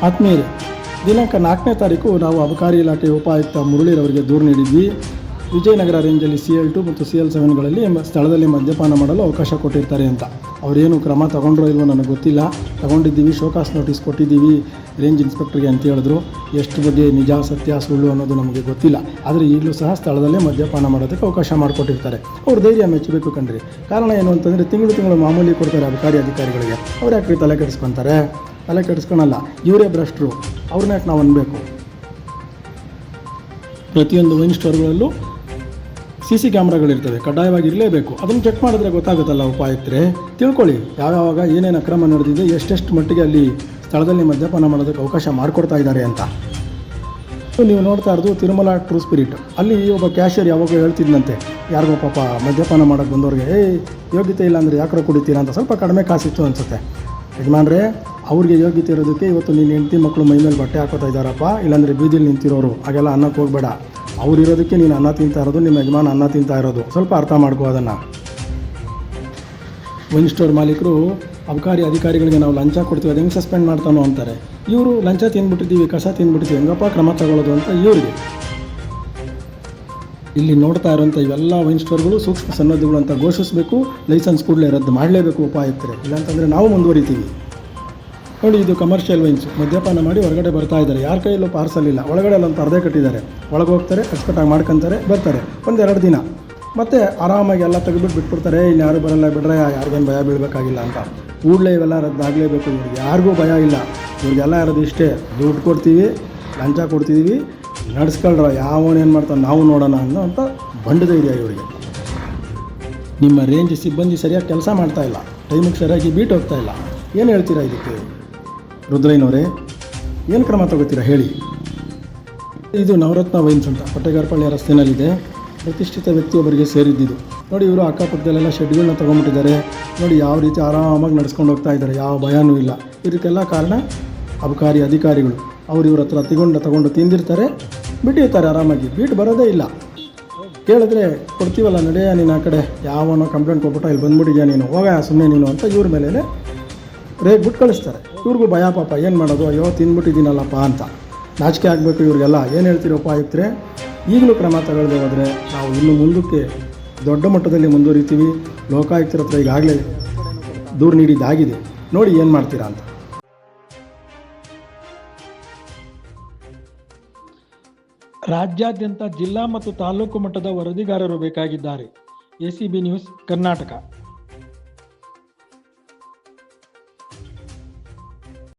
ಆತ್ಮೀಯರೇ, ದಿನಾಂಕ 4ನೇ ತಾರೀಕು ನಾವು ಅಬಕಾರಿ ಇಲಾಖೆ ಉಪಾಯುಕ್ತ ಮುರಳೀರವರಿಗೆ ದೂರು ನೀಡಿದ್ವಿ. ವಿಜಯನಗರ ರೇಂಜಲ್ಲಿ CL2 ಮತ್ತು CL7ಗಳಲ್ಲಿ ಸ್ಥಳದಲ್ಲಿ ಮದ್ಯಪಾನ ಮಾಡಲು ಅವಕಾಶ ಕೊಟ್ಟಿರ್ತಾರೆ ಅಂತ. ಅವರೇನು ಕ್ರಮ ತಗೊಂಡ್ರೋ ಇಲ್ವೋ ನನಗೆ ಗೊತ್ತಿಲ್ಲ. ತಗೊಂಡಿದ್ದೀವಿ, ಶೋಕಾಸ್ ನೋಟಿಸ್ ಕೊಟ್ಟಿದ್ದೀವಿ ರೇಂಜ್ ಇನ್ಸ್ಪೆಕ್ಟರ್ಗೆ ಅಂತ ಹೇಳಿದ್ರು. ಎಷ್ಟು ಬಗ್ಗೆ ನಿಜ ಸತ್ಯ ಸುಳ್ಳು ಅನ್ನೋದು ನಮಗೆ ಗೊತ್ತಿಲ್ಲ. ಆದರೆ ಈಗಲೂ ಸಹ ಸ್ಥಳದಲ್ಲೇ ಮದ್ಯಪಾನ ಮಾಡೋದಕ್ಕೆ ಅವಕಾಶ ಮಾಡಿಕೊಟ್ಟಿರ್ತಾರೆ. ಅವ್ರ ಧೈರ್ಯ ಮೆಚ್ಚಬೇಕು ಕಣ್ರಿ. ಕಾರಣ ಏನು ಅಂತಂದರೆ ತಿಂಗಳು ಮಾಮೂಲಿ ಕೊಡ್ತಾರೆ ಅಬಕಾರಿ ಅಧಿಕಾರಿಗಳಿಗೆ. ಅವ್ರು ಯಾಕೆ ತಲೆ ಕೆಡಿಸ್ಕೊತಾರೆ? ತಲೆ ಕೆಡಿಸ್ಕೊಳಲ್ಲ. ಇವರೇ ಭ್ರಷ್ಟರು, ಅವ್ರನ್ನ ಯಾಕೆ ನಾವು ಅನ್ಬೇಕು? ಪ್ರತಿಯೊಂದು ವೈನ್ ಸ್ಟೋರ್ಗಳಲ್ಲೂ CC ಕ್ಯಾಮ್ರಾಗಳಿರ್ತವೆ, ಕಡ್ಡಾಯವಾಗಿ ಇರಲೇಬೇಕು. ಅದನ್ನು ಚೆಕ್ ಮಾಡಿದ್ರೆ ಗೊತ್ತಾಗುತ್ತಲ್ಲ ಉಪಾಯುಕ್ತರೆ. ತಿಳ್ಕೊಳ್ಳಿ ಯಾವಾಗ ಏನೇನು ಅಕ್ರಮ ನಡೆದಿದೆ, ಎಷ್ಟೆಷ್ಟು ಮಟ್ಟಿಗೆ ಅಲ್ಲಿ ಸ್ಥಳದಲ್ಲಿ ಮದ್ಯಪಾನ ಮಾಡೋದಕ್ಕೆ ಅವಕಾಶ ಮಾಡಿಕೊಡ್ತಾ ಇದ್ದಾರೆ ಅಂತ. ನೀವು ನೋಡ್ತಾ ಇರೋದು ತಿರುಮಲ ಟ್ರೂ ಸ್ಪಿರಿಟ್. ಅಲ್ಲಿ ಒಬ್ಬ ಕ್ಯಾಶಿಯರ್ ಯಾವಾಗ ಹೇಳ್ತಿದ್ದಂತೆ ಯಾರಿಗೋ ಪಾಪ ಮದ್ಯಪಾನ ಮಾಡೋಕ್ಕೆ ಬಂದವ್ರಿಗೆ, ಯೋಗ್ಯತೆ ಇಲ್ಲ ಅಂದರೆ ಯಾಕ್ರೋ ಕುಡಿತೀರಾ ಅಂತ. ಸ್ವಲ್ಪ ಕಡಿಮೆ ಕಾಸಿತ್ತು ಅನಿಸುತ್ತೆ. ಯಜಮಾನ್ರೆ, ಅವ್ರಿಗೆ ಯೋಗ್ಯತೆ ಇರೋದಕ್ಕೆ ಇವತ್ತು ನೀನು ಹೆಂಡತಿ ಮಕ್ಕಳು ಮೈ ಮೇಲೆ ಬಟ್ಟೆ ಹಾಕೋತಾ ಇದ್ದಾರಪ್ಪ, ಇಲ್ಲಾಂದರೆ ಬೀದಿಲಿ ನಿಂತಿರೋರು, ಹಾಗೆಲ್ಲ ಅನ್ನಕ್ಕೆ ಹೋಗಬೇಡ. ಅವರಿರೋದಕ್ಕೆ ನೀನು ಅನ್ನ ತಿಂತಾ ಇರೋದು, ನಿಮ್ಮ ಯಜಮಾನ ಅನ್ನ ತಿಂತಾ ಇರೋದು. ಸ್ವಲ್ಪ ಅರ್ಥ ಮಾಡ್ಕೋ ಅದನ್ನು. ವೈನ್ ಸ್ಟೋರ್ ಮಾಲೀಕರು ಅಬಕಾರಿ ಅಧಿಕಾರಿಗಳಿಗೆ ನಾವು ಲಂಚ ಕೊಡ್ತೀವಿ, ಅದು ಹೆಂಗೆ ಸಸ್ಪೆಂಡ್ ಮಾಡ್ತಾನೋ ಅಂತಾರೆ. ಇವರು ಲಂಚ ತಿಂದ್ಬಿಟ್ಟಿದ್ದೀವಿ, ಕಸ ತಿಂದ್ಬಿಟ್ಟಿದ್ದೀವಿ, ಹೆಂಗಪ್ಪ ಕ್ರಮ ತಗೊಳ್ಳೋದು ಅಂತ ಇವರಿಗೆ. ಇಲ್ಲಿ ನೋಡ್ತಾ ಇರೋಂಥ ಇವೆಲ್ಲ ವೈನ್ ಸ್ಟೋರ್ಗಳು ಸೂಕ್ಷ್ಮ ಸನ್ನದ್ಧಗಳು ಅಂತ ಘೋಷಿಸಬೇಕು. ಲೈಸೆನ್ಸ್ ಕೂಡಲೇ ರದ್ದು ಮಾಡಲೇಬೇಕು ಉಪಾಯುಕ್ತರೆ, ಇಲ್ಲಾಂತಂದರೆ ನಾವು ಮುಂದುವರಿತೀವಿ. ನೋಡಿ, ಇದು ಕಮರ್ಷಿಯಲ್ ವೈನ್ಸ್. ಮದ್ಯಪಾನ ಮಾಡಿ ಹೊರಗಡೆ ಬರ್ತಾ ಇದ್ದಾರೆ. ಯಾರ ಕೈಯಲ್ಲೂ ಪಾರ್ಸಲ್ ಇಲ್ಲ. ಒಳಗಡೆ ಅಲ್ಲೊಂದು ಪರದೆ ಕಟ್ಟಿದ್ದಾರೆ. ಒಳಗೆ ಹೋಗ್ತಾರೆ, ಅಚ್ಚುಕಟ್ಟಾಗಿ ಮಾಡ್ಕೊತಾರೆ, ಬರ್ತಾರೆ. 1-2 ದಿನ ಮತ್ತೆ ಆರಾಮಾಗಿ ಎಲ್ಲ ತೆಗೆದ್ಬಿಟ್ಟು ಬಿಟ್ಬಿಡ್ತಾರೆ. ಇಲ್ಲಿ ಯಾರು ಬರಲ್ಲ ಬಿಡ್ರೆ, ಯಾರಿಗೇನು ಭಯ ಬೀಳಬೇಕಾಗಿಲ್ಲ ಅಂತ. ಕೂಡಲೇ ಇವೆಲ್ಲ ರದ್ದಾಗಲೇಬೇಕು. ಇವ್ರಿಗೆ ಯಾರಿಗೂ ಭಯ ಇಲ್ಲ. ಇವ್ರಿಗೆಲ್ಲ ಇರೋದು ಇಷ್ಟೇ, ದುಡ್ಡು ಕೊಡ್ತೀವಿ, ಲಂಚ ಕೊಡ್ತಿದ್ದೀವಿ, ನಡೆಸ್ಕೊಳ್ರ, ಯಾವನೇನು ಮಾಡ್ತಾನೆ ನಾವು ನೋಡೋಣ ಅನ್ನೋ ಅಂತ ಬಂಡದ ಇದೆಯಾ ಇವರಿಗೆ. ನಿಮ್ಮ ರೇಂಜ್ ಸಿಬ್ಬಂದಿ ಸರಿಯಾಗಿ ಕೆಲಸ ಮಾಡ್ತಾ ಇಲ್ಲ, ಟೈಮಿಗೆ ಸರಿಯಾಗಿ ಬೀಟ್ ಹೋಗ್ತಾ ಇಲ್ಲ. ಏನು ಹೇಳ್ತೀರಾ ಇದಕ್ಕೆ? ರುದ್ರಯ್ಯನವರೇ, ಏನು ಕ್ರಮ ತಗೋತೀರಾ ಹೇಳಿ? ಇದು ನವರತ್ನ ವೈನ್ಸ್ ಅಂತ ಪಟ್ಟೆಗಾರಪಳ್ಳಿ ರಸ್ತೆಯಲ್ಲಿದೆ. ಪ್ರತಿಷ್ಠಿತ ವ್ಯಕ್ತಿಯೊಬ್ಬರಿಗೆ ಸೇರಿದ್ದಿದ್ದು. ನೋಡಿ, ಇವರು ಅಕ್ಕಪಕ್ಕದಲ್ಲೆಲ್ಲ ಶೆಡ್ಗಳನ್ನ ತೊಗೊಂಬಿಟ್ಟಿದ್ದಾರೆ. ನೋಡಿ ಯಾವ ರೀತಿ ಆರಾಮಾಗಿ ನಡೆಸ್ಕೊಂಡು ಹೋಗ್ತಾ ಇದ್ದಾರೆ, ಯಾವ ಭಯನೂ ಇಲ್ಲ. ಇದಕ್ಕೆಲ್ಲ ಕಾರಣ ಅಬಕಾರಿ ಅಧಿಕಾರಿಗಳು. ಅವ್ರು ಇವ್ರ ಹತ್ರ ತಗೊಂಡು ತಿಂದಿರ್ತಾರೆ, ಬಿಟ್ಟಿರ್ತಾರೆ ಆರಾಮಾಗಿ. ಬೀಟ್ ಬರೋದೇ ಇಲ್ಲ. ಕೇಳಿದ್ರೆ ಕೊಡ್ತೀವಲ್ಲ, ನಡೆಯ ನೀನು ಆ ಕಡೆ, ಯಾವನೋ ಕಂಪ್ಲೇಂಟ್ ಕೊಟ್ಬಿಟ್ಟು ಇಲ್ಲಿ ಬಂದ್ಬಿಟ್ಟಿದ್ಯಾ ನೀನು, ಹೋಗ ಸುಮ್ಮನೆ ನೀನು ಅಂತ ಇವ್ರ ಮೇಲೆ ರೇಗ್ಬಿಟ್ಟು ಕಳಿಸ್ತಾರೆ. ಇವ್ರಿಗೂ ಭಯ, ಪಾಪ ಏನು ಮಾಡೋದು, ಅಯ್ಯೋ ತಿಂದ್ಬಿಟ್ಟಿದ್ದೀನಲ್ಲಪ್ಪ ಅಂತ. ನಾಚಿಕೆ ಆಗಬೇಕು ಇವ್ರಿಗೆಲ್ಲ. ಏನು ಹೇಳ್ತೀರಿ ಉಪಾಯುಕ್ತರೆ? ಈಗಲೂ ಕ್ರಮ ತಗೊಳ್ಳದೆ ಹೋದರೆ ನಾವು ಇನ್ನು ಮುಂದಕ್ಕೆ ದೊಡ್ಡ ಮಟ್ಟದಲ್ಲಿ ಮುಂದುವರಿತೀವಿ. ಲೋಕಾಯುಕ್ತರ ಹತ್ರ ಈಗಾಗಲೇ ದೂರು ನೀಡಿದ್ದಾಗಿದೆ. ನೋಡಿ ಏನು ಮಾಡ್ತೀರಾ ಅಂತ. ರಾಜ್ಯಾದ್ಯಂತ ಜಿಲ್ಲಾ ಮತ್ತು ತಾಲೂಕು ಮಟ್ಟದ ವರದಿಗಾರರು ಬೇಕಾಗಿದ್ದಾರೆ. ACB news Karnataka.